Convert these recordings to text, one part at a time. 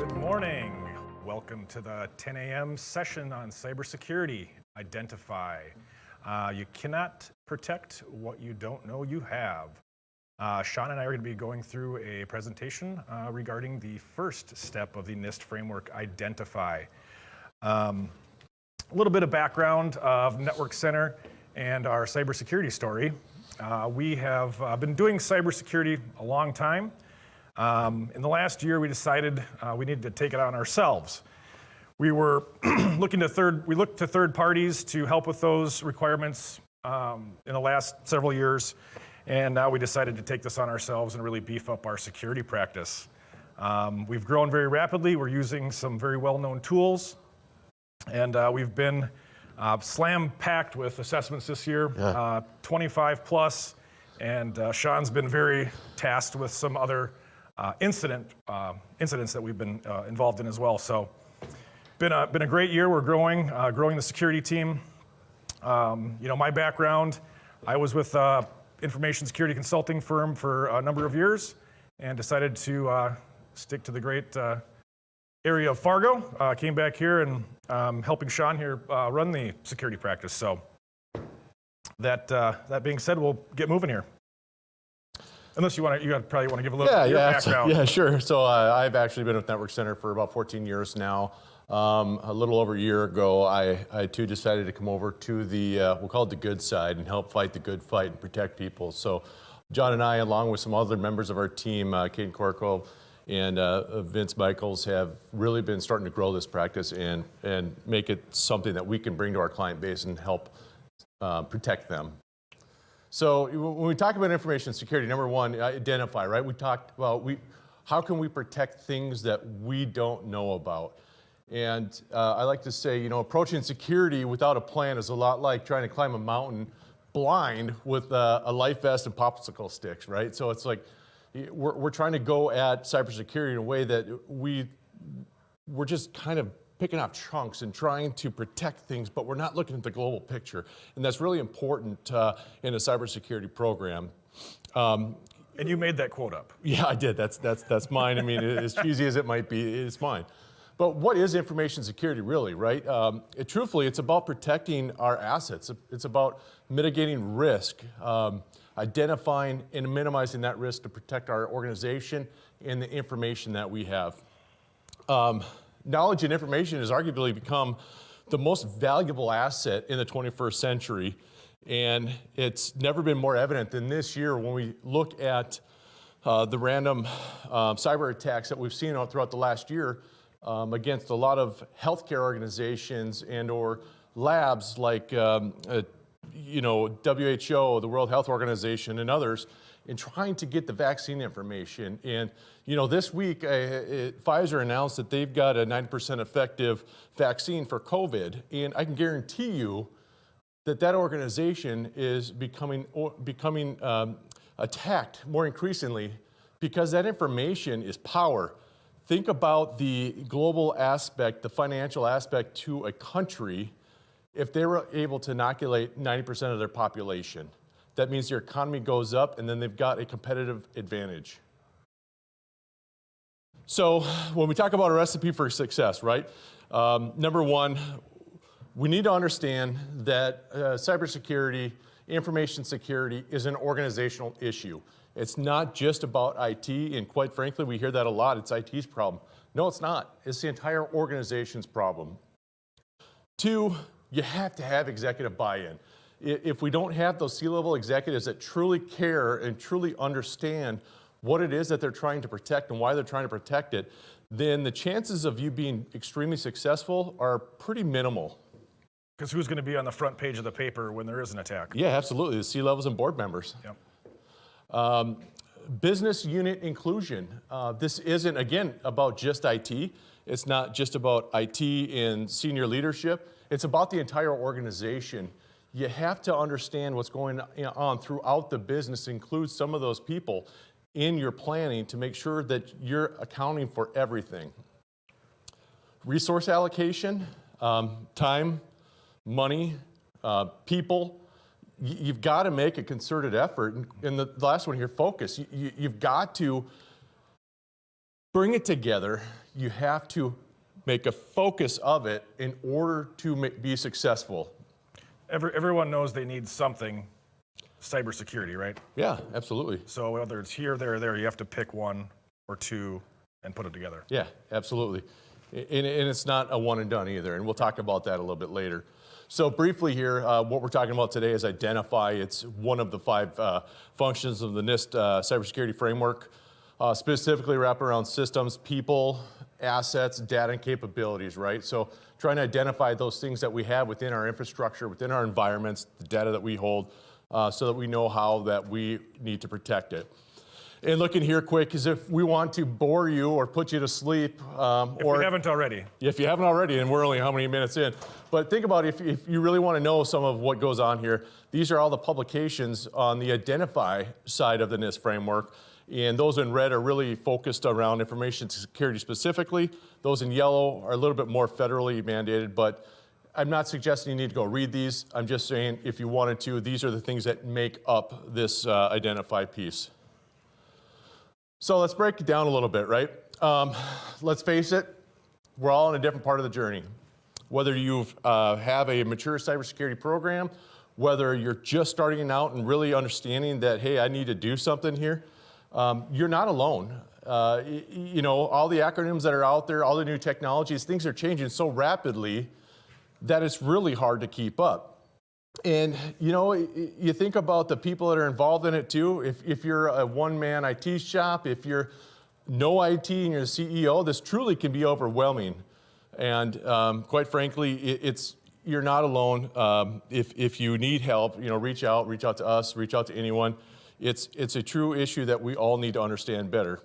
Good morning. Welcome to the 10 a.m. session on cybersecurity. Identify. You cannot protect what you don't know you have. Sean and I are going to be going through a presentation regarding the first step of the NIST framework, Identify. A little bit of background of Network Center and our cybersecurity story. We have been doing cybersecurity a long time. In the last year, we decided we needed to take it on ourselves. We were looked to third parties to help with those requirements in the last several years, and now we decided to take this on ourselves and really beef up our security practice. We've grown very rapidly. We're using some very well-known tools, and we've been slam-packed with assessments this year, 25 plus, and Sean's been very tasked with some other incidents that we've been involved in as well. So, been a great year. We're growing the security team. My background, I was with information security consulting firm for a number of years, and decided to stick to the great area of Fargo. Came back here and helping Sean here run the security practice. So, that being said, we'll get moving here. Unless you probably want to give a little background. Yeah, sure. So I've actually been with Network Center for about 14 years now. A little over a year ago, I too decided to come over to the, we'll call it the good side, and help fight the good fight and protect people. So John and I, along with some other members of our team, Kate Corco and Vince Michaels, have really been starting to grow this practice and make it something that we can bring to our client base and help protect them. So when we talk about information security, number one, identify, right? We talked about how can we protect things that we don't know about? And I like to say, approaching security without a plan is a lot like trying to climb a mountain blind with a life vest and popsicle sticks, right? So it's like we're trying to go at cybersecurity in a way that we're just kind of picking off chunks and trying to protect things, but we're not looking at the global picture. And that's really important in a cybersecurity program. And you made that quote up. Yeah, I did. That's mine. I mean, as cheesy as it might be, it's mine. But what is information security really, right? Truthfully, it's about protecting our assets. It's about mitigating risk, identifying and minimizing that risk to protect our organization and the information that we have. Knowledge and information has arguably become the most valuable asset in the 21st century, and it's never been more evident than this year when we look at the random cyber attacks that we've seen throughout the last year against a lot of healthcare organizations and or labs like WHO, the World Health Organization, and others, in trying to get the vaccine information. And this week, Pfizer announced that they've got a 90% effective vaccine for COVID, and I can guarantee you that organization is becoming attacked more increasingly because that information is power. Think about the global aspect, the financial aspect to a country. If they were able to inoculate 90% of their population, that means their economy goes up, and then they've got a competitive advantage. So when we talk about a recipe for success, right? Number one, we need to understand that cybersecurity, information security is an organizational issue. It's not just about IT, and quite frankly, we hear that a lot. It's IT's problem. No, it's not. It's the entire organization's problem. Two, you have to have executive buy-in. If we don't have those C-level executives that truly care and truly understand what it is that they're trying to protect and why they're trying to protect it, then the chances of you being extremely successful are pretty minimal. Because who's going to be on the front page of the paper when there is an attack? Yeah, absolutely. The C-levels and board members. Yep. Business unit inclusion. This isn't, again, about just IT. It's not just about IT and senior leadership. It's about the entire organization. You have to understand what's going on throughout the business, include some of those people in your planning to make sure that you're accounting for everything. Resource allocation, time, money, people. You've got to make a concerted effort. And the last one here, focus. You've got to bring it together. You have to make a focus of it in order to be successful. Everyone knows they need something cybersecurity, right? Yeah, absolutely. So whether it's here, there, or there, you have to pick one or two and put it together. Yeah, absolutely. And it's not a one and done either, and we'll talk about that a little bit later. So briefly here, what we're talking about today is identify. It's one of the 5 functions of the NIST cybersecurity framework, specifically wrapped around systems, people, assets, data, and capabilities, right? So trying to identify those things that we have within our infrastructure, within our environments, the data that we hold, so that we know how that we need to protect it. And looking here quick, is if we want to bore you or put you to sleep. If we haven't already. If you haven't already, and we're only how many minutes in. But think about if you really want to know some of what goes on here, these are all the publications on the identify side of the NIST framework. And those in red are really focused around information security specifically. Those in yellow are a little bit more federally mandated, but I'm not suggesting you need to go read these. I'm just saying if you wanted to, these are the things that make up this identify piece. So let's break it down a little bit, right? Let's face it, we're all in a different part of the journey. Whether you have a mature cybersecurity program, whether you're just starting out and really understanding that, hey, I need to do something here, you're not alone. You know, all the acronyms that are out there, all the new technologies, things are changing so rapidly that it's really hard to keep up. And, you know, you think about the people that are involved in it too. If you're a one-man IT shop, if you're no IT and you're the CEO, this truly can be overwhelming. And quite frankly, you're not alone. If you need help, you know, reach out to us, reach out to anyone. It's a true issue that we all need to understand better.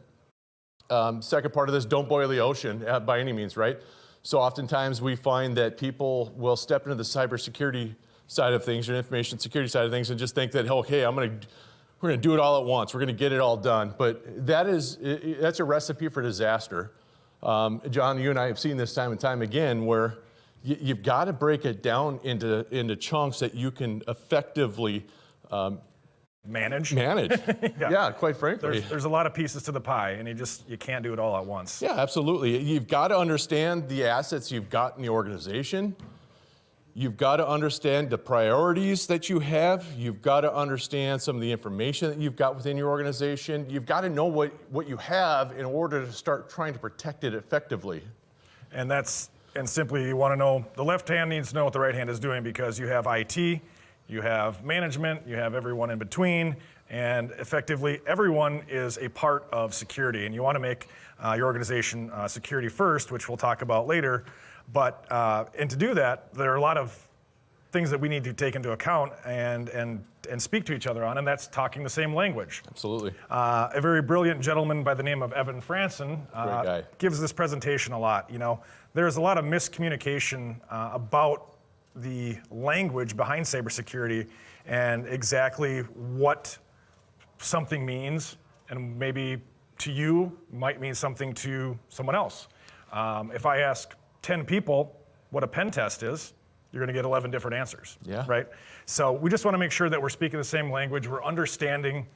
Second part of this, don't boil the ocean by any means, right? So oftentimes we find that people will step into the cybersecurity side of things, or information security side of things, and just think that, okay, we're going to do it all at once. We're going to get it all done. But that's a recipe for disaster. John, you and I have seen this time and time again, where you've got to break it down into chunks that you can effectively manage. Yeah, quite frankly. There's a lot of pieces to the pie, and you can't do it all at once. Yeah, absolutely. You've got to understand the assets you've got in the organization. You've got to understand the priorities that you have. You've got to understand some of the information that you've got within your organization. You've got to know what you have in order to start trying to protect it effectively. And simply you want to know, the left hand needs to know what the right hand is doing, because you have IT, you have management, you have everyone in between, and effectively everyone is a part of security. And you want to make your organization security first, which we'll talk about later. But and to do that, there are a lot of things that we need to take into account and speak to each other on, and that's talking the same language. Absolutely. A very brilliant gentleman by the name of Evan Franson gives this presentation a lot. You know, there's a lot of miscommunication about the language behind cybersecurity and exactly what something means, and maybe to you might mean something to someone else. If I ask 10 people what a pen test is, you're going to get 11 different answers, right? So we just want to make sure that we're speaking the same language. We're understanding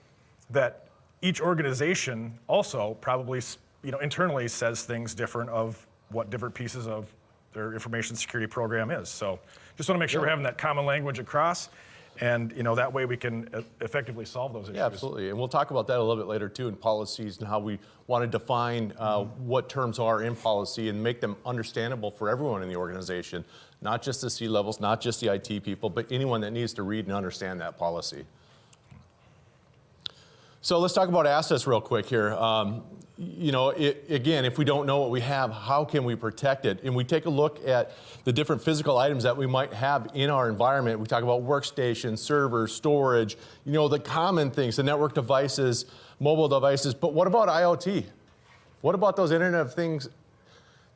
that each organization also probably, you know, internally says things different of what different pieces of their information security program is. So just want to make sure we're having that common language across, and you know, that way we can effectively solve those issues. Yeah, absolutely. And we'll talk about that a little bit later too, in policies and how we want to define what terms are in policy and make them understandable for everyone in the organization, not just the C-levels, not just the IT people, but anyone that needs to read and understand that policy. So let's talk about assets real quick here. You know, again, if we don't know what we have, how can we protect it? And we take a look at the different physical items that we might have in our environment. We talk about workstations, servers, storage, you know, the common things, the network devices, mobile devices. But what about IoT? What about those Internet of Things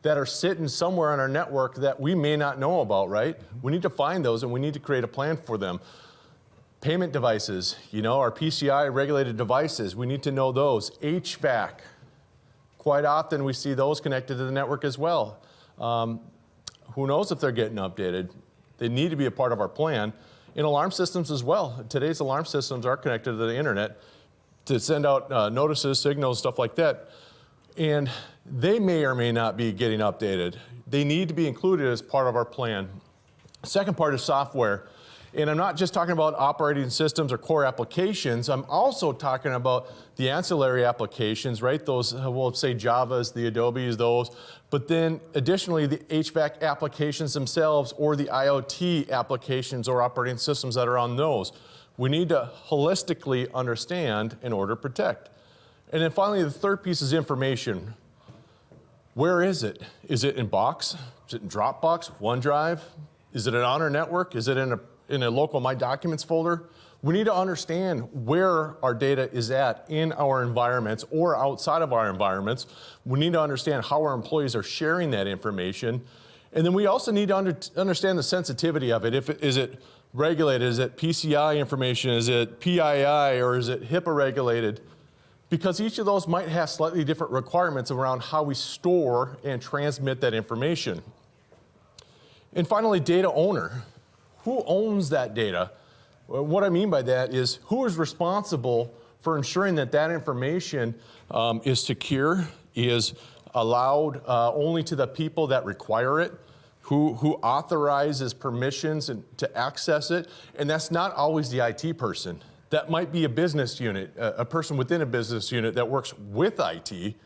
that are sitting somewhere on our network that we may not know about, right? We need to find those, and we need to create a plan for them. Payment devices, you know, our PCI regulated devices, we need to know those. HVAC, quite often we see those connected to the network as well. Who knows if they're getting updated? They need to be a part of our plan. In alarm systems as well. Today's alarm systems are connected to the internet to send out notices, signals, stuff like that. and they may or may not be getting updated. They need to be included as part of our plan. Second part is software. And I'm not just talking about operating systems or core applications. I'm also talking about the ancillary applications, right? Those, we'll say Javas, the Adobes, those. But then additionally, the HVAC applications themselves or the IoT applications or operating systems that are on those. We need to holistically understand in order to protect. And then finally, the third piece is information. Where is it? Is it in Box? Is it in Dropbox, OneDrive? Is it on our network? Is it in a local My Documents folder? We need to understand where our data is at in our environments or outside of our environments. We need to understand how our employees are sharing that information. And then we also need to understand the sensitivity of it. Is it regulated? Is it PCI information? Is it PII or is it HIPAA regulated? Because each of those might have slightly different requirements around how we store and transmit that information. And finally, data owner. Who owns that data? What I mean by that is who is responsible for ensuring that that information is secure, is allowed only to the people that require it, who authorizes permissions to access it, and that's not always the IT person. That might be a business unit, a person within a business unit that works with IT.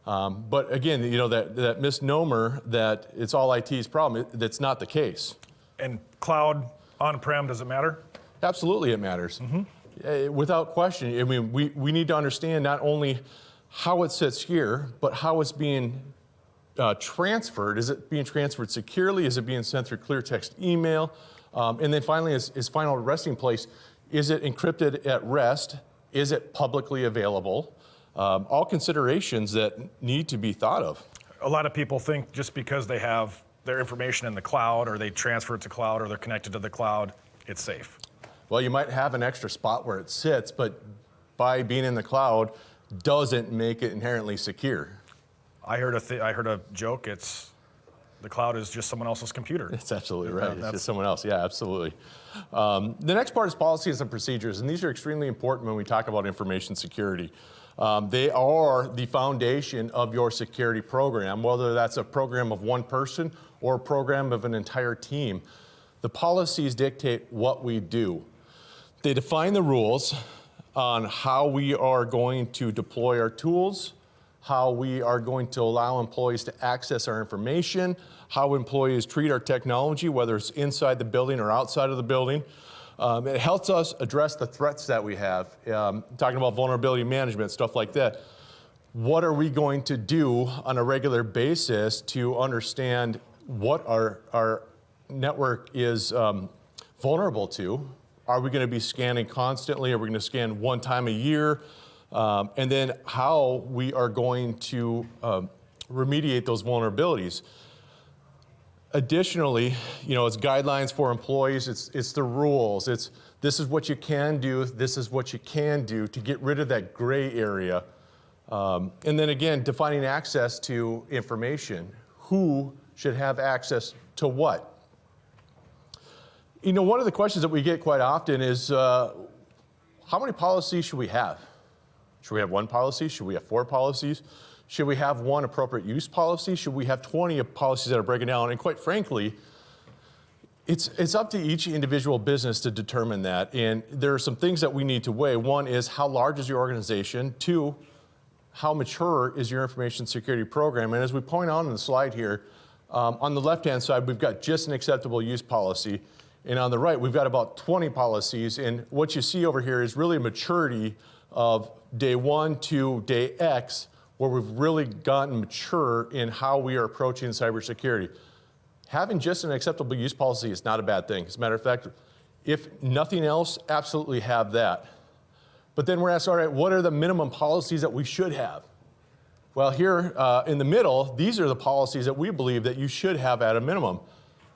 But again, you know, that misnomer that it's all IT's problem, that's not the case. And cloud, on-prem, does it matter? Absolutely it matters. Without question. I mean, we need to understand not only how it sits here, but how it's being transferred. Is it being transferred securely? Is it being sent through clear text email? And then finally, its final resting place, is it encrypted at rest? Is it publicly available? All considerations that need to be thought of. A lot of people think just because they have their information in the cloud or they transfer it to cloud or they're connected to the cloud, it's safe. Well, you might have an extra spot where it sits, but by being in the cloud doesn't make it inherently secure. I heard a joke, the cloud is just someone else's computer. That's absolutely right. It's just someone else. Yeah, absolutely. The next part is policies and procedures, and these are extremely important when we talk about information security. They are the foundation of your security program, whether that's a program of one person or a program of an entire team. The policies dictate what we do. They define the rules on how we are going to deploy our tools, how we are going to allow employees to access our information, how employees treat our technology, whether it's inside the building or outside of the building. It helps us address the threats that we have, talking about vulnerability management, stuff like that. What are we going to do on a regular basis to understand what our network is vulnerable to? Are we going to be scanning constantly? Are we going to scan one time a year? And then how we are going to remediate those vulnerabilities. Additionally, you know, it's guidelines for employees, it's the rules, this is what you can do, this is what you can do to get rid of that gray area. And then again, defining access to information. Who should have access to what? You know, one of the questions that we get quite often is, how many policies should we have? Should we have one policy? Should we have 4 policies? Should we have one appropriate use policy? Should we have 20 policies that are breaking down? And quite frankly, it's up to each individual business to determine that. And there are some things that we need to weigh. One is, how large is your organization? 2, how mature is your information security program? And as we point out on the slide here, on the left-hand side, we've got just an acceptable use policy. And on the right, we've got about 20 policies. And what you see over here is really a maturity of day 1 to day X, where we've really gotten mature in how we are approaching cybersecurity. Having just an acceptable use policy is not a bad thing. As a matter of fact, if nothing else, absolutely have that. But then we're asked, all right, what are the minimum policies that we should have? Well, here in the middle, these are the policies that we believe that you should have at a minimum.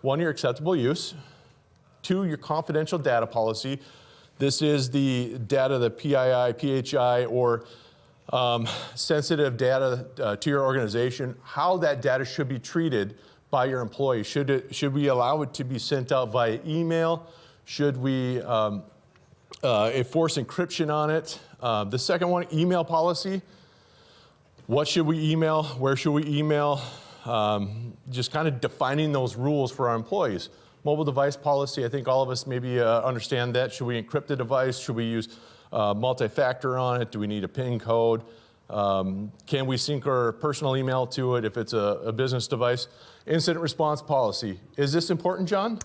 1, your acceptable use. 2, your confidential data policy. This is the data, the PII, PHI, or sensitive data to your organization, how that data should be treated by your employees. Should we allow it to be sent out via email? Should we enforce encryption on it? The second one, email policy. What should we email? Where should we email? Just kind of defining those rules for our employees. Mobile device policy, I think all of us maybe understand that. Should we encrypt the device? Should we use multi-factor on it? Do we need a PIN code? Can we sync our personal email to it if it's a business device? Incident response policy. Is this important, John?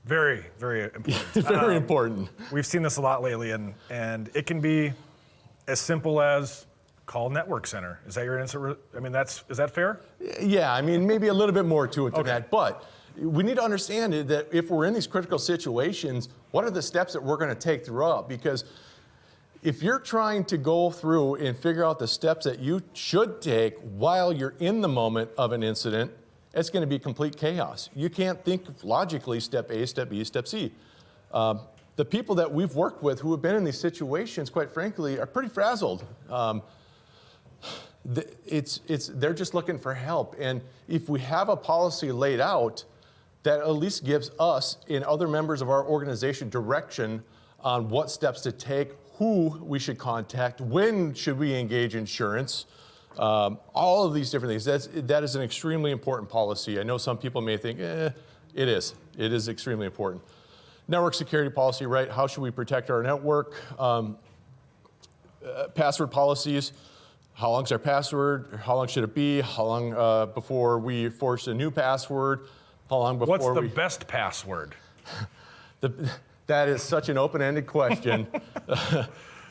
Very, very important. Very important. We've seen this a lot lately, and it can be as simple as call network center. Is that your answer? I mean, is that fair? Yeah, I mean, maybe a little bit more to it than that, but we need to understand that if we're in these critical situations, what are the steps that we're going to take throughout? Because if you're trying to go through and figure out the steps that you should take while you're in the moment of an incident, it's going to be complete chaos. You can't think logically step A, step B, step C. The people that we've worked with who have been in these situations, quite frankly, are pretty frazzled. They're just looking for help. And if we have a policy laid out, that at least gives us and other members of our organization direction on what steps to take, who we should contact, when should we engage insurance, all of these different things. That is an extremely important policy. I know some people may think, it is. It is extremely important. Network security policy, right? How should we protect our network? Password policies. How long's our password? How long should it be? How long before we force a new password? How long before What's the best password? That is such an open-ended question,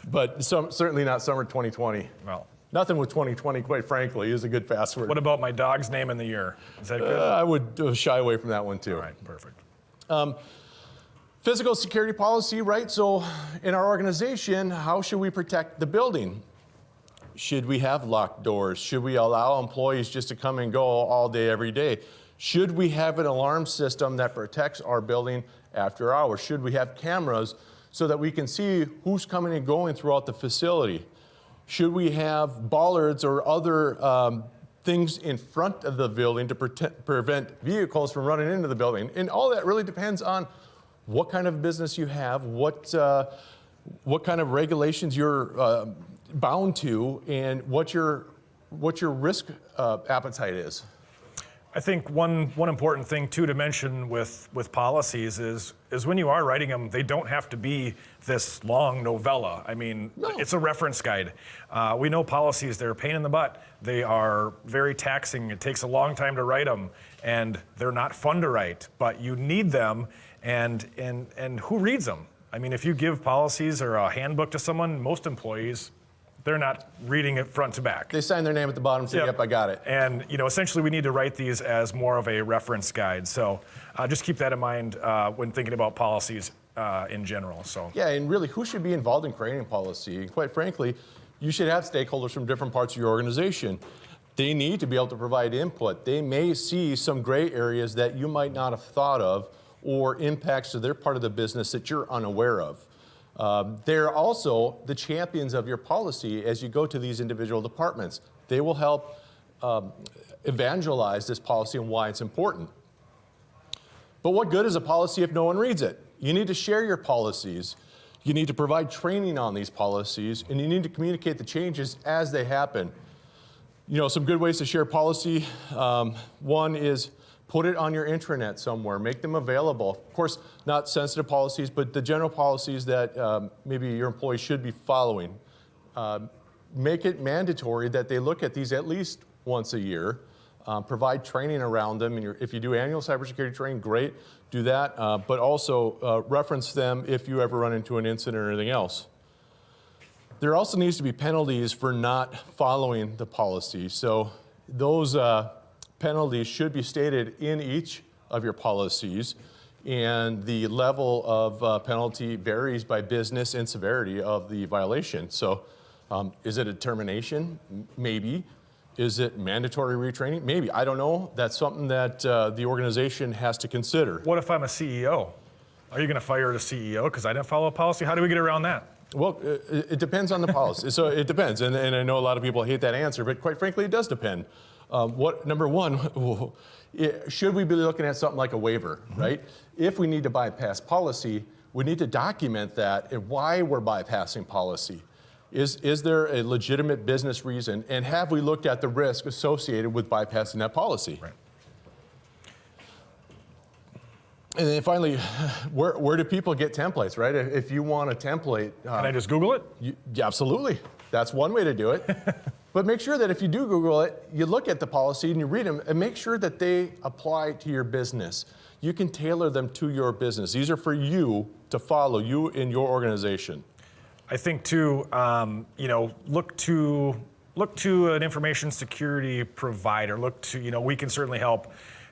but certainly not summer 2020. Well, nothing with 2020, quite frankly, is a good password. What about my dog's name in the year? Is that good? I would shy away from that one too. All right, perfect. Physical security policy, right? So in our organization, how should we protect the building? Should we have locked doors? Should we allow employees just to come and go all day, every day? Should we have an alarm system that protects our building after hours? Should we have cameras so that we can see who's coming and going throughout the facility? Should we have bollards or other things in front of the building to prevent vehicles from running into the building? And all that really depends on what kind of business you have, what kind of regulations you're bound to, and what your risk appetite is. I think one important thing too to mention with policies is when you are writing them, they don't have to be this long novella. I mean, It's a reference guide. We know policies, they're a pain in the butt. They are very taxing. It takes a long time to write them, and they're not fun to write, but you need them, and who reads them? I mean, if you give policies or a handbook to someone, most employees, they're not reading it front to back. They sign their name at the bottom and say, yep, I got it. And essentially we need to write these as more of a reference guide. So just keep that in mind when thinking about policies in general. So yeah, and really, who should be involved in creating policy? And quite frankly, you should have stakeholders from different parts of your organization. They need to be able to provide input. They may see some gray areas that you might not have thought of, or impacts to their part of the business that you're unaware of. They're also the champions of your policy as you go to these individual departments. They will help evangelize this policy and why it's important. But what good is a policy if no one reads it? You need to share your policies. You need to provide training on these policies, and you need to communicate the changes as they happen. Some good ways to share policy. One is put it on your intranet somewhere. Make them available. Of course, not sensitive policies, but the general policies that maybe your employees should be following. Make it mandatory that they look at these at least once a year. Provide training around them. And if you do annual cybersecurity training, great, do that. But also reference them if you ever run into an incident or anything else. There also needs to be penalties for not following the policy. So those penalties should be stated in each of your policies, and the level of penalty varies by business and severity of the violation. So is it a termination? Maybe. Is it mandatory retraining? Maybe. I don't know. That's something that the organization has to consider. what if I'm a CEO? Are you going to fire the CEO because I didn't follow a policy? How do we get around that? Well, it depends on the policy. So it depends, and I know a lot of people hate that answer, but quite frankly, it does depend. Number one, should we be looking at something like a waiver, right? If we need to bypass policy, we need to document that and why we're bypassing policy. Is there a legitimate business reason? And have we looked at the risk associated with bypassing that policy? Right. And then finally, where do people get templates, right? If you want a template. Can I just Google it? Yeah, absolutely. That's one way to do it. But make sure that if you do Google it, you look at the policy and you read them and make sure that they apply to your business. You can tailor them to your business. These are for you to follow, you in your organization. I think too, look to an information security provider. Look to, we can certainly help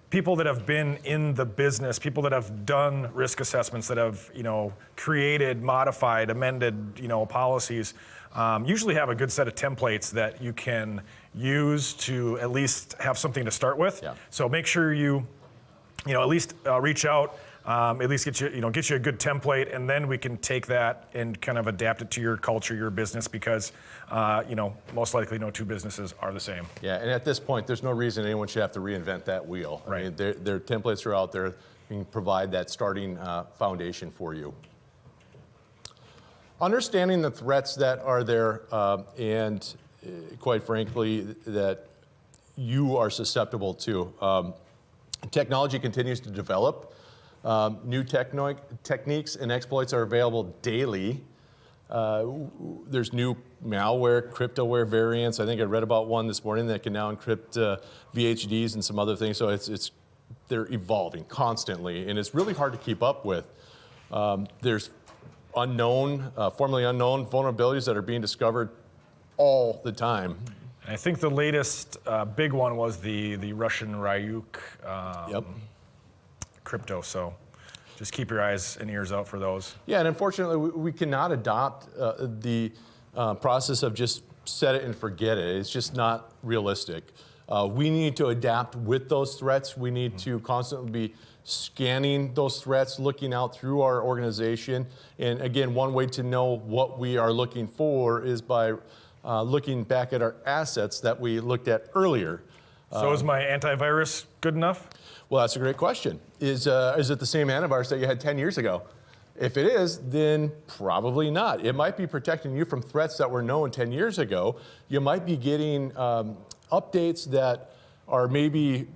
people that have been in the business, people that have done risk assessments, that have, created, modified, amended, policies, usually have a good set of templates that you can use to at least have something to start with. Yeah. So make sure you, at least reach out, at least get you a good template, and then we can take that and kind of adapt it to your culture, your business, because, most likely no two businesses are the same. Yeah, and at this point, there's no reason anyone should have to reinvent that wheel. Right. I mean, their templates are out there. You can provide that starting foundation for you. Understanding the threats that are there, and quite frankly, that you are susceptible to. Technology continues to develop. New techniques and exploits are available daily. There's new malware, cryptoware variants. I think I read about one this morning that can now encrypt VHDs and some other things. So they're evolving constantly, and it's really hard to keep up with. There's formerly unknown vulnerabilities that are being discovered all the time. I think the latest big one was the Russian Ryuk crypto. So just keep your eyes and ears out for those. Yeah, and unfortunately, we cannot adopt the process of just set it and forget it. It's just not realistic. We need to adapt with those threats. We need to constantly be scanning those threats, looking out through our organization. And again, one way to know what we are looking for is by looking back at our assets that we looked at earlier. So is my antivirus good enough? Well, that's a great question. Is it the same antivirus that you had 10 years ago? If it is, then probably not. It might be protecting you from threats that were known 10 years ago. You might be getting updates that are maybe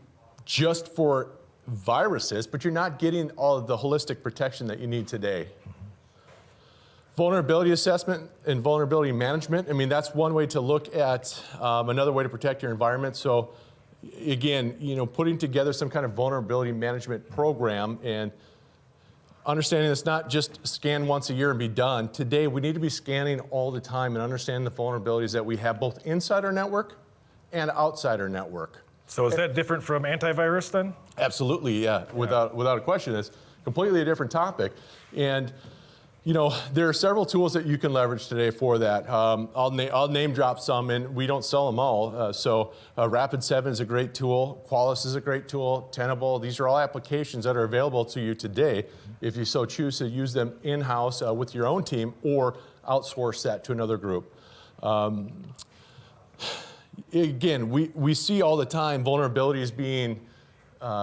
just for viruses, but you're not getting all of the holistic protection that you need today. Vulnerability assessment and vulnerability management. I mean, that's one way to look at another way to protect your environment. So again, putting together some kind of vulnerability management program and understanding it's not just scan once a year and be done. Today, we need to be scanning all the time and understanding the vulnerabilities that we have both inside our network and outside our network. So is that different from antivirus then? Absolutely, yeah. Without a question. It's completely a different topic. And there are several tools that you can leverage today for that. I'll name drop some, and we don't sell them all. Rapid7 is a great tool. Qualys is a great tool. Tenable. These are all applications that are available to you today if you so choose to use them in-house with your own team or outsource that to another group. Again, we see all the time vulnerabilities being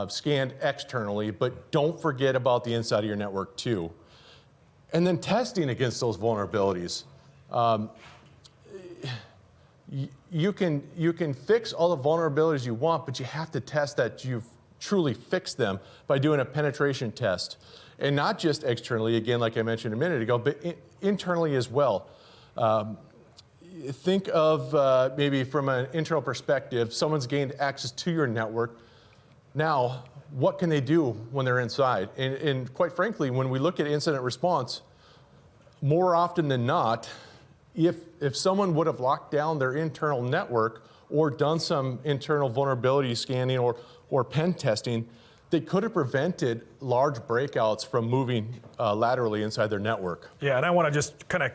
scanned externally, but don't forget about the inside of your network too. And then testing against those vulnerabilities. You can fix all the vulnerabilities you want, but you have to test that you've truly fixed them by doing a penetration test. And not just externally, again, like I mentioned a minute ago, but internally as well. Think of maybe from an internal perspective, someone's gained access to your network. Now, what can they do when they're inside? And quite frankly, when we look at incident response, more often than not, if someone would have locked down their internal network or done some internal vulnerability scanning or pen testing, they could have prevented large breakouts from moving laterally inside their network. Yeah, and I want to just kind of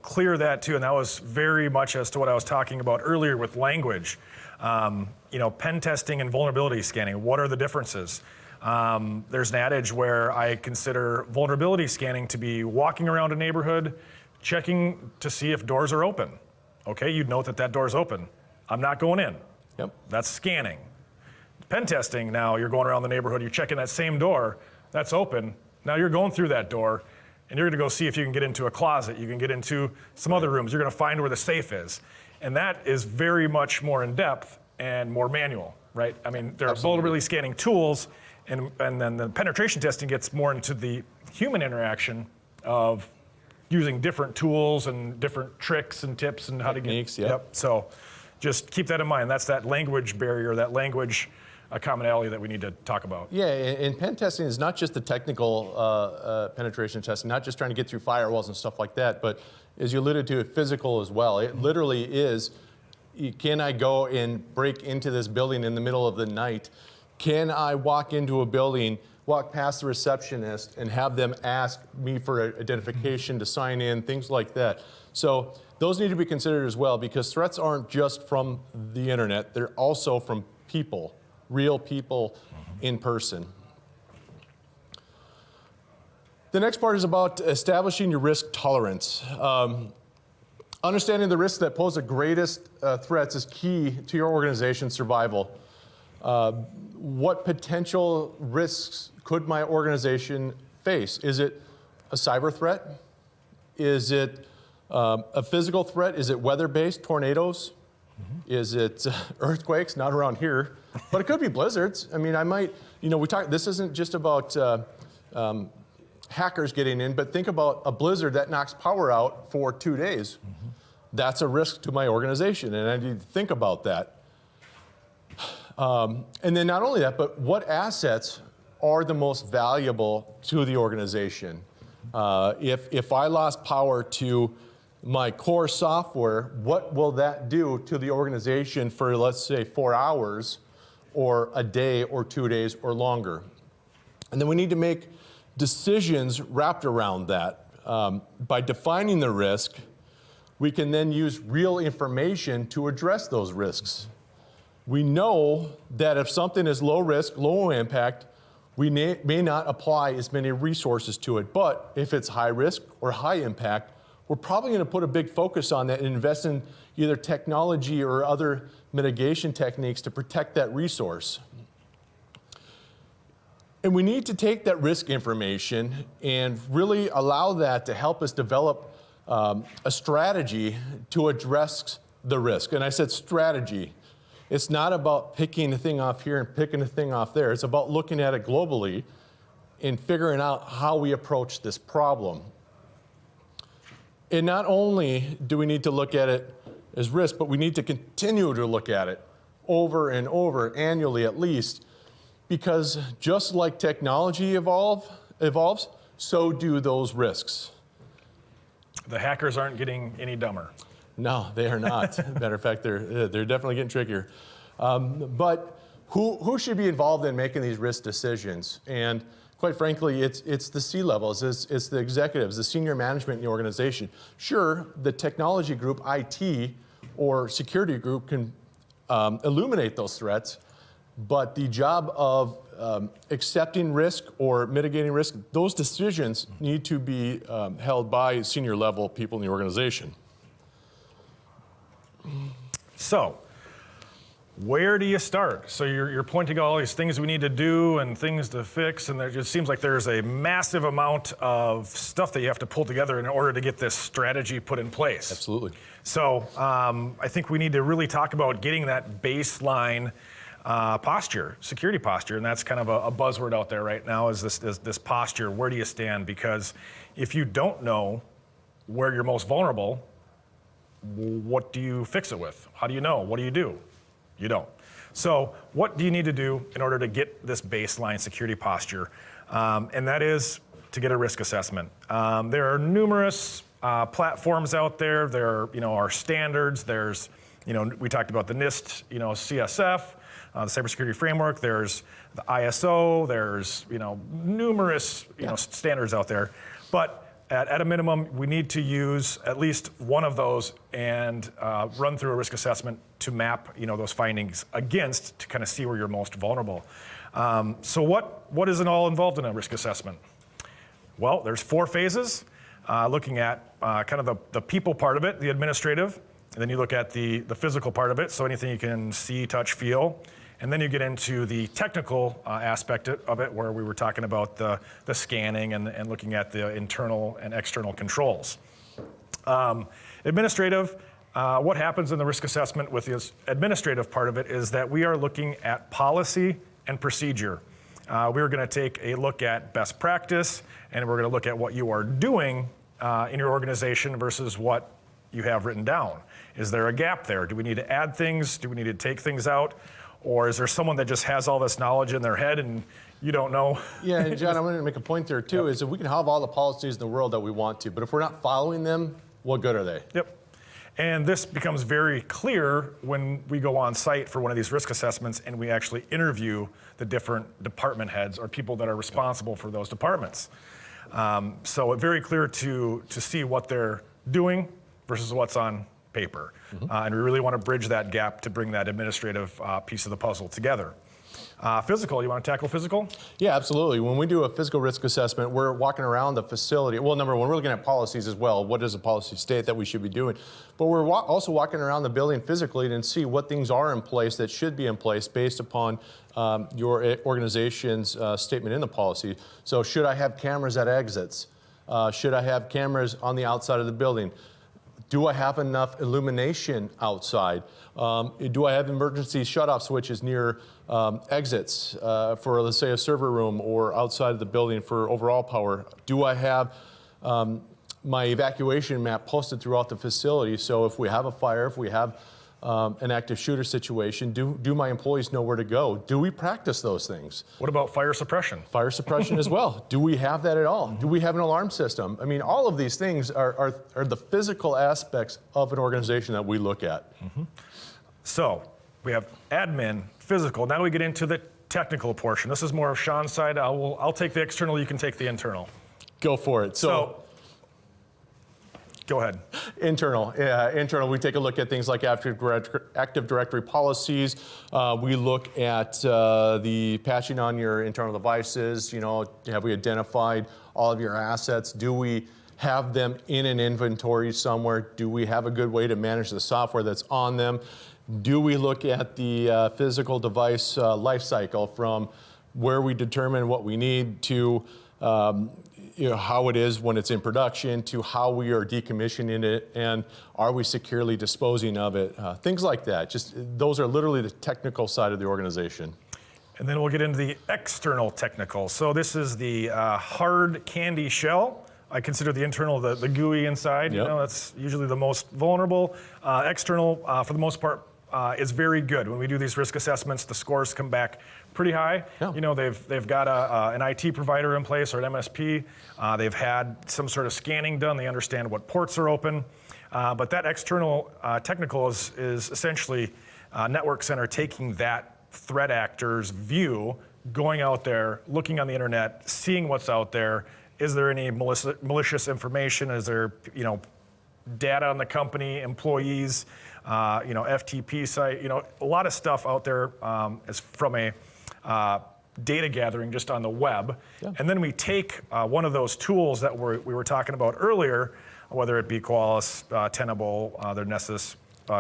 clear that too, and that was very much as to what I was talking about earlier with language. Pen testing and vulnerability scanning, what are the differences? There's an adage where I consider vulnerability scanning to be walking around a neighborhood, checking to see if doors are open. Okay, you'd note that door's open. I'm not going in. Yep. That's scanning. Pen testing, now you're going around the neighborhood, you're checking that same door, that's open. Now you're going through that door, and you're going to go see if you can get into a closet, you can get into some other rooms, you're going to find where the safe is. And that is very much more in depth and more manual, right? I mean, there are vulnerability scanning tools, and then the penetration testing gets more into the human interaction of using different tools and different tricks and tips and how Techniques, to get. Yep. So just keep that in mind. That's that language barrier, that language commonality that we need to talk about. Yeah, and pen testing is not just the technical penetration testing, not just trying to get through firewalls and stuff like that, but as you alluded to, physical as well. It literally is, can I go and break into this building in the middle of the night? Can I walk into a building, walk past the receptionist, and have them ask me for identification to sign in, things like that. So those need to be considered as well, because threats aren't just from the internet, they're also from people, real people in person. The next part is about establishing your risk tolerance. Understanding the risks that pose the greatest threats is key to your organization's survival. What potential risks could my organization face? Is it a cyber threat? Is it a physical threat? Is it weather-based, tornadoes? Is it earthquakes? Not around here, but it could be blizzards. I mean, I might, this isn't just about hackers getting in, but think about a blizzard that knocks power out for 2 days. That's a risk to my organization, and I need to think about that. And then not only that, but what assets are the most valuable to the organization? If I lost power to my core software, what will that do to the organization for, let's say, 4 hours or a day or 2 days or longer? And then we need to make decisions wrapped around that. By defining the risk, we can then use real information to address those risks. We know that if something is low risk, low impact, we may not apply as many resources to it. But if it's high risk or high impact, we're probably going to put a big focus on that and invest in either technology or other mitigation techniques to protect that resource. And we need to take that risk information and really allow that to help us develop a strategy to address the risk. And I said strategy. It's not about picking a thing off here and picking a thing off there. It's about looking at it globally and figuring out how we approach this problem. And not only do we need to look at it as risk, but we need to continue to look at it over and over, annually at least, because just like technology evolves, so do those risks. The hackers aren't getting any dumber. No, they are not. Matter of fact, they're definitely getting trickier. But who should be involved in making these risk decisions? And quite frankly, it's the C-levels, it's the executives, the senior management in the organization. Sure, the technology group, IT, or security group can illuminate those threats, but the job of accepting risk or mitigating risk, those decisions need to be held by senior level people in the organization. So, where do you start? So you're pointing out all these things we need to do and things to fix, and it just seems like there's a massive amount of stuff that you have to pull together in order to get this strategy put in place. Absolutely. So I think we need to really talk about getting that baseline posture, security posture, and that's kind of a buzzword out there right now is this posture. Where do you stand? Because if you don't know where you're most vulnerable, what do you fix it with? How do you know? What do you do? You don't. So what do you need to do in order to get this baseline security posture? And that is to get a risk assessment. There are numerous platforms out there. There are, our standards. There's, we talked about the NIST, CSF, the Cybersecurity Framework. There's the ISO. There's, numerous, standards out there. But at a minimum, we need to use at least one of those and run through a risk assessment to map, those findings against to kind of see where you're most vulnerable. So what is it all involved in a risk assessment? Well, there's 4 phases, looking at kind of the people part of it, the administrative, and then you look at the physical part of it, so anything you can see, touch, feel, And then you get into the technical aspect of it, where we were talking about the scanning and looking at the internal and external controls. Administrative, what happens in the risk assessment with the administrative part of it is that we are looking at policy and procedure. We're going to take a look at best practice, and we're going to look at what you are doing in your organization versus what you have written down. Is there a gap there? Do we need to add things? Do we need to take things out? Or is there someone that just has all this knowledge in their head and you don't know? Yeah, and John, I'm going to make a point there too, is that we can have all the policies in the world that we want to, but if we're not following them, what good are they? Yep. And this becomes very clear when we go on site for one of these risk assessments and we actually interview the different department heads or people that are responsible for those departments. So it's very clear to see what they're doing versus what's on paper. And we really want to bridge that gap to bring that administrative piece of the puzzle together. Physical, you want to tackle physical? Yeah, absolutely. When we do a physical risk assessment, we're walking around the facility. Well, number one, we're looking at policies as well. What does the policy state that we should be doing? But we're also walking around the building physically and see what things are in place that should be in place based upon your organization's statement in the policy. So should I have cameras at exits? Should I have cameras on the outside of the building? Do I have enough illumination outside? Do I have emergency shut-off switches near exits for, let's say, a server room or outside of the building for overall power? Do I have my evacuation map posted throughout the facility? So if we have a fire, if we have an active shooter situation, do my employees know where to go? Do we practice those things? What about fire suppression? Fire suppression as well. Do we have that at all? Do we have an alarm system? I mean, all of these things are the physical aspects of an organization that we look at. So we have admin, physical. Now we get into the technical portion. This is more of Sean's side. I'll take the external, you can take the internal. Go for it. So go ahead. Internal, we take a look at things like Active Directory policies. We look at the patching on your internal devices. You know, have we identified all of your assets? Do we have them in an inventory somewhere? Do we have a good way to manage the software that's on them? Do we look at the physical device life cycle from where we determine what we need to how it is when it's in production, to how we are decommissioning it, and are we securely disposing of it? Things like that. Just those are literally the technical side of the organization. And then we'll get into the external technical. So this is the hard candy shell. I consider the internal the gooey inside. Yep. You know, that's usually the most vulnerable. External, for the most part, is very good. When we do these risk assessments, the scores come back pretty high. Yeah. You know, they've got an IT provider in place or an MSP. They've had some sort of scanning done. They understand what ports are open. But that external technical is essentially Network Center taking that threat actor's view, going out there, looking on the internet, seeing what's out there. Is there any malicious information? Is there, data on the company, employees, FTP site, a lot of stuff out there is from a data gathering just on the web. Yeah. And then we take one of those tools that we were talking about earlier, whether it be Qualys, Tenable, their Nessus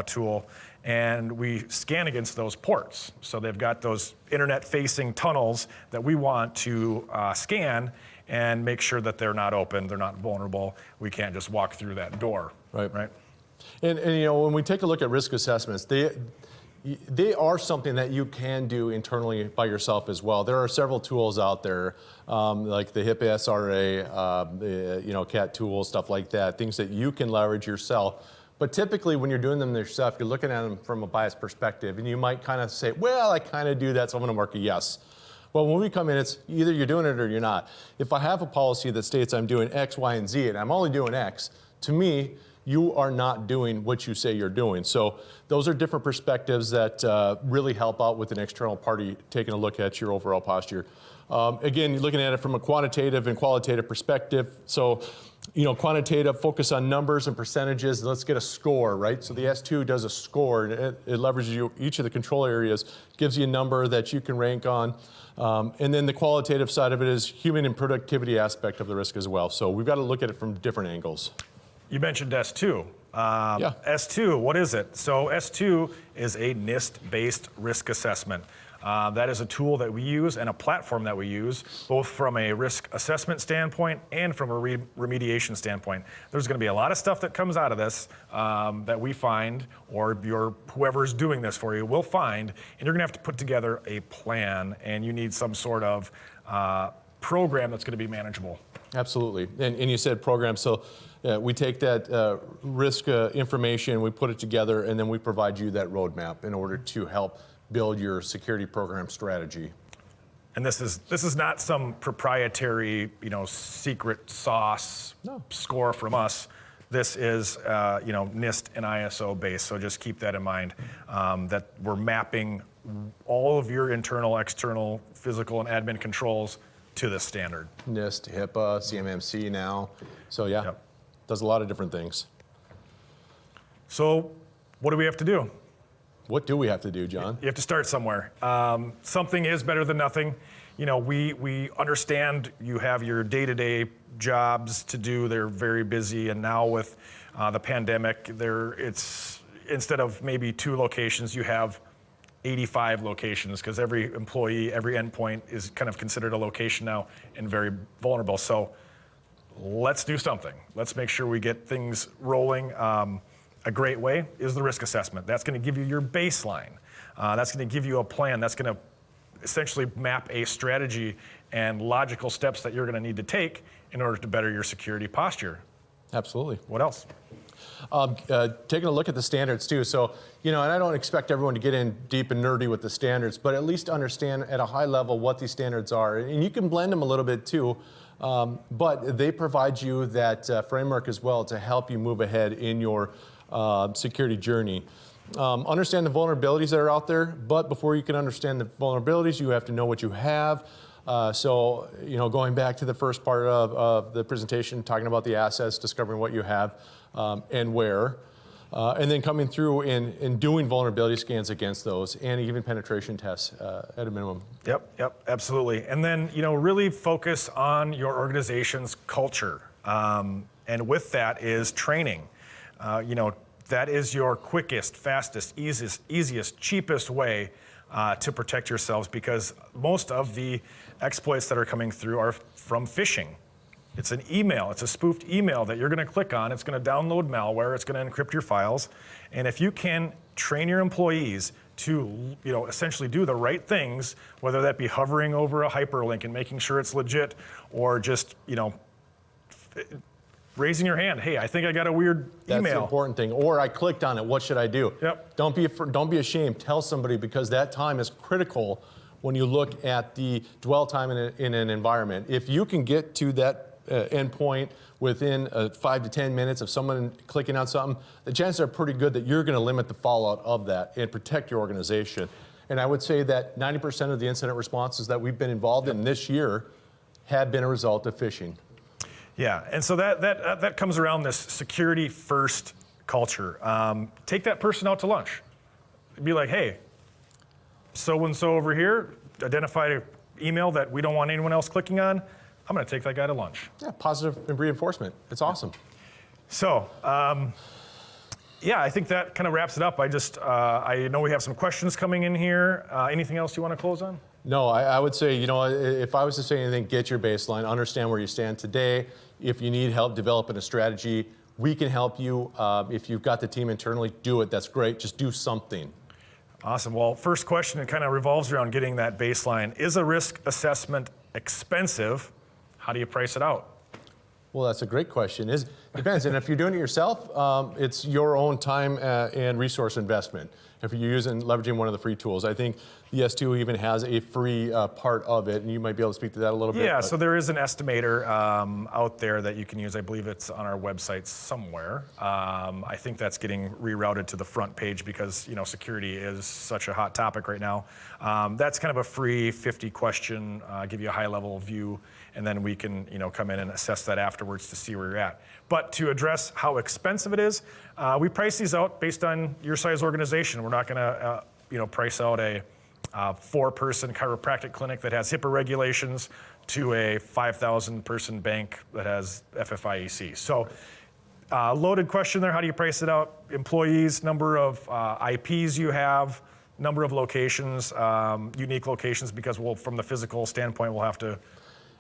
tool, and we scan against those ports. So they've got those internet-facing tunnels that we want to scan and make sure that they're not open, they're not vulnerable. We can't just walk through that door. Right? And when we take a look at risk assessments, they are something that you can do internally by yourself as well. There are several tools out there, like the HIPAA SRA, the CAT tools, stuff like that, things that you can leverage yourself. But typically when you're doing them yourself, you're looking at them from a biased perspective, and you might kind of say, well, I kind of do that, so I'm going to mark a yes. Well, when we come in, it's either you're doing it or you're not. If I have a policy that states I'm doing X, Y, and Z, and I'm only doing X, to me, you are not doing what you say you're doing. So those are different perspectives that really help out with an external party taking a look at your overall posture. Again, you're looking at it from a quantitative and qualitative perspective. So, quantitative, focus on numbers and percentages. Let's get a score, right? So the S2 does a score, and it leverages each of the control areas, gives you a number that you can rank on. And then the qualitative side of it is human and productivity aspect of the risk as well. So we've got to look at it from different angles. You mentioned S2. Yeah. S2, what is it? So S2 is a NIST-based risk assessment. That is a tool that we use and a platform that we use, both from a risk assessment standpoint and from a remediation standpoint. There's going to be a lot of stuff that comes out of this that we find, or whoever's doing this for you will find, and you're going to have to put together a plan, and you need some sort of program that's going to be manageable. Absolutely. And you said program, so we take that risk information, we put it together, and then we provide you that roadmap in order to help build your security program strategy. And this is not some proprietary, secret sauce score from us. This is, NIST and ISO based. So just keep that in mind, that we're mapping all of your internal, external, physical, and admin controls to this standard. NIST, HIPAA, CMMC now. So yeah, does a lot of different things. So what do we have to do? What do we have to do, John? You have to start somewhere. Something is better than nothing. We understand you have your day-to-day jobs to do. They're very busy, and now with the pandemic, it's instead of maybe 2 locations, you have 85 locations, because every employee, every endpoint is kind of considered a location now and very vulnerable. So let's do something. Let's make sure we get things rolling. A great way is the risk assessment. That's going to give you your baseline. That's going to give you a plan. That's going to essentially map a strategy and logical steps that you're going to need to take in order to better your security posture. Absolutely. What else? Taking a look at the standards too. So, and I don't expect everyone to get in deep and nerdy with the standards, but at least understand at a high level what these standards are. And you can blend them a little bit too, but they provide you that framework as well to help you move ahead in your security journey. Understand the vulnerabilities that are out there, but before you can understand the vulnerabilities, you have to know what you have. So, going back to the first part of the presentation, talking about the assets, discovering what you have and where, and then coming through and doing vulnerability scans against those, and even penetration tests at a minimum. Yep, absolutely. And then, really focus on your organization's culture. And with that is training. That is your quickest, fastest, easiest, cheapest way to protect yourselves, because most of the exploits that are coming through are from phishing. It's an email, it's a spoofed email that you're going to click on. It's going to download malware, it's going to encrypt your files. And if you can train your employees to essentially do the right things, whether that be hovering over a hyperlink and making sure it's legit, or just raising your hand, hey, I think I got a weird email. That's the important thing. Or I clicked on it, what should I do? Yep. Don't be ashamed, tell somebody, because that time is critical when you look at the dwell time in an environment. If you can get to that endpoint within 5 to 10 minutes of someone clicking on something, the chances are pretty good that you're going to limit the fallout of that and protect your organization. And I would say that 90% of the incident responses that we've been involved in this year have been a result of phishing. Yeah, and so that comes around this security first culture. Take that person out to lunch. Be like, hey, so-and-so over here identified an email that we don't want anyone else clicking on. I'm going to take that guy to lunch. Yeah, positive reinforcement. It's awesome. So, I think that kind of wraps it up. I know we have some questions coming in here. Anything else you want to close on? No, I would say, if I was to say anything, get your baseline, understand where you stand today. If you need help developing a strategy, we can help you. If you've got the team internally, do it. That's great. Just do something. Awesome. Well, first question, it kind of revolves around getting that baseline. Is a risk assessment expensive? How do you price it out? Well, that's a great question. It depends. And if you're doing it yourself, it's your own time and resource investment. If you're leveraging one of the free tools, I think the S2 even has a free part of it, and you might be able to speak to that a little bit. Yeah, so there is an estimator out there that you can use. I believe it's on our website somewhere. I think that's getting rerouted to the front page because security is such a hot topic right now. That's kind of a free 50 question, give you a high level view, and then we can come in and assess that afterwards to see where you're at. But to address how expensive it is, we price these out based on your size organization. We're not going to price out a 4-person chiropractic clinic that has HIPAA regulations to a 5,000-person bank that has FFIEC. So loaded question there. How do you price it out? Employees, number of IPs you have, number of locations, unique locations, because from the physical standpoint, we'll have to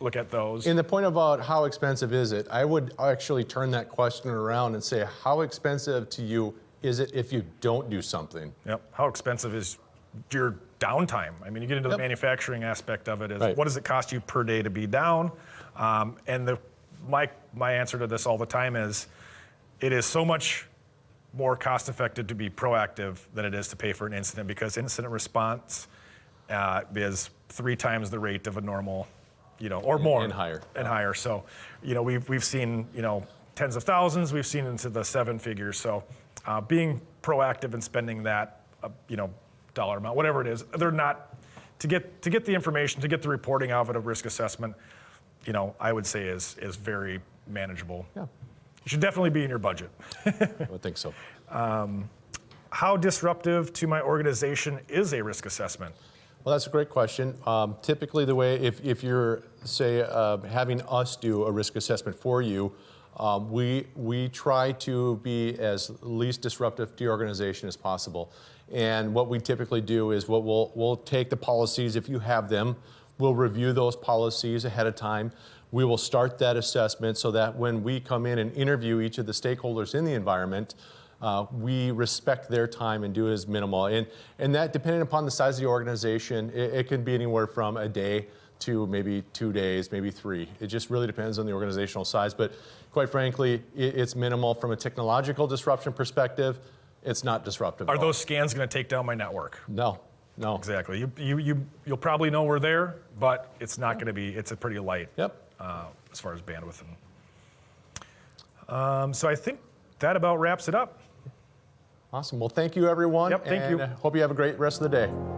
look at those. In the point about how expensive is it, I would actually turn that question around and say, how expensive to you is it if you don't do something? Yep. How expensive is your downtime? I mean, you get into the manufacturing aspect of it. Is what does it cost you per day to be down? And my answer to this all the time is, it is so much more cost effective to be proactive than it is to pay for an incident, because incident response is 3 times the rate of a normal, or more. And higher. And higher. So, we've seen, tens of thousands, we've seen into the 7 figures. So being proactive and spending that, dollar amount, whatever it is, they're not, to get the information, to get the reporting of it, a risk assessment, I would say is very manageable. Yeah. You should definitely be in your budget. I would think so. How disruptive to my organization is a risk assessment? Well, that's a great question. Typically, the way, if you're, say, having us do a risk assessment for you, we try to be as least disruptive to your organization as possible. And what we typically do is we'll take the policies, if you have them, we'll review those policies ahead of time. We will start that assessment so that when we come in and interview each of the stakeholders in the environment, we respect their time and do it as minimal. And that, depending upon the size of the organization, it can be anywhere from a day to maybe 2 days, maybe 3. It just really depends on the organizational size. But quite frankly, it's minimal from a technological disruption perspective. It's not disruptive. Are those scans going to take down my network? No. Exactly. You'll probably know we're there, but it's not going to be. It's a pretty light. Yep. As far as bandwidth. So I think that about wraps it up. Awesome. Well, thank you, everyone. Yep, thank you. Hope you have a great rest of the day.